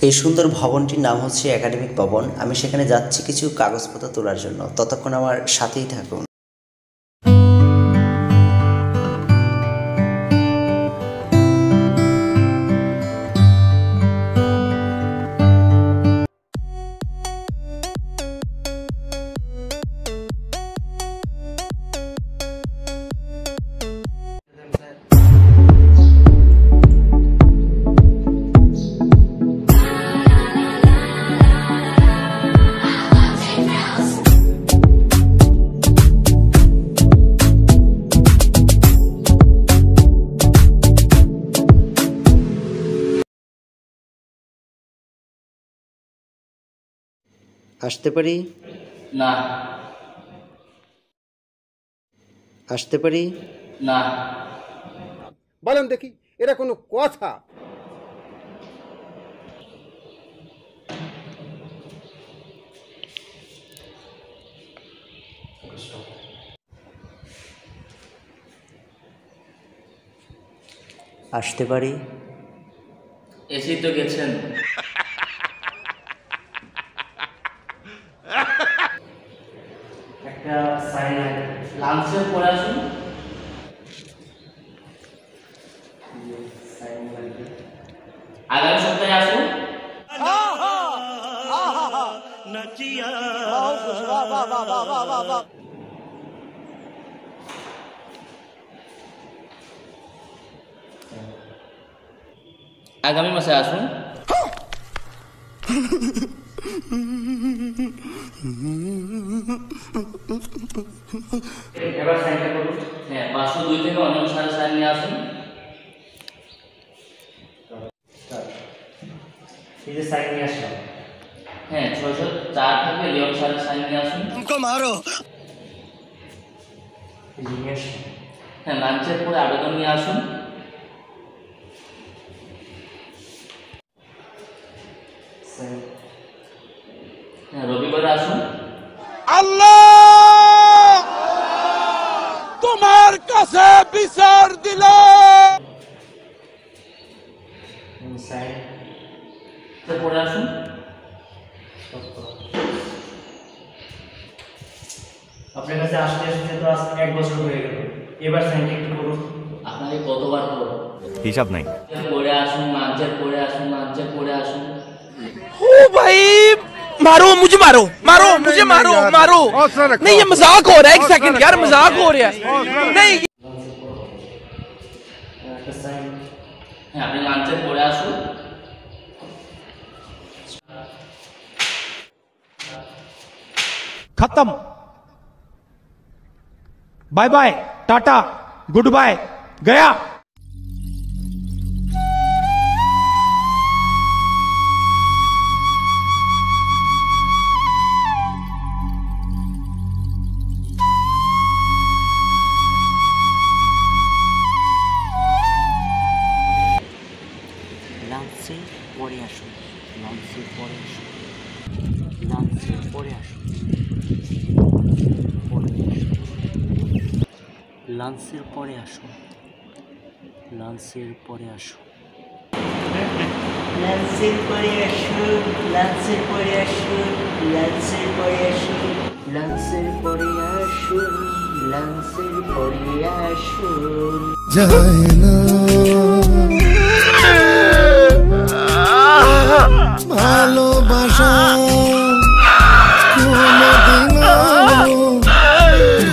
এই সুন্দর ভবনটির নাম হচ্ছে একাডেমিক ভবন। আমি সেখানে যাচ্ছি কিছু কাগজপত্র তোলার জন্য, ততক্ষণ আমার সাথেই থাকুন। আসতে পারি? না। আসতে পারি? না। বলেন দেখি, এটা কোনো কথা? আসতে পারি? এসেই তো গেছেন। একটা সাইন লাঞ্চের পরে আসুন। আগামী সপ্তাহে আসুন। আগামী মাসে আসুন। এবার সাইনটা করুন। হ্যাঁ, 502 থেকে অনিয়ম সারে সাইন নিয়ে আসুন। এই যে সাইন নিয়ে আসলাম। হ্যাঁ, 604 থেকে লিওন সারে সাইন নিয়ে আসুন। হ্যাঁ, লাঞ্চের পরে আবেদন নিয়ে আসুন। হ্যাঁ, রবিবারে আসুন। আল্লাহ তোমার কাছে বিচার দিলাম। পরে আসুন। আপনার কাছে আসতে আসতে তো 1 বছর হয়ে গেল, এবার সাইনটা একটু করুন। আপনাকে কতবার করব? হিসাব নাই। পরে আসুন, লাঞ্চের পরে আসুন, লাঞ্চের পরে আসুন। ओ भाई मारो मुझे, मारो मारो मुझे, मारो मारो। नहीं ये मजाक हो रहा है, 1 सेकंड यार, मजाक हो रहा है। नहीं হ্যাঁ, আপনি লাঞ্চের পরে আসুন। खत्म, bye bye, tata, goodbye, गया। লাঞ্চের পরে আসুন, লাঞ্চের পরে আসুন, লাঞ্চের পরে আসুন, লাঞ্চের পরে আসুন, লাঞ্চের পরে আসুন, লাঞ্চের পরে আসুন, লাঞ্চের পরে আসুন, লাঞ্চের পরে আসুন, লাঞ্চের পরে আসুন, লাঞ্চের পরে আসুন। যায় না ভালো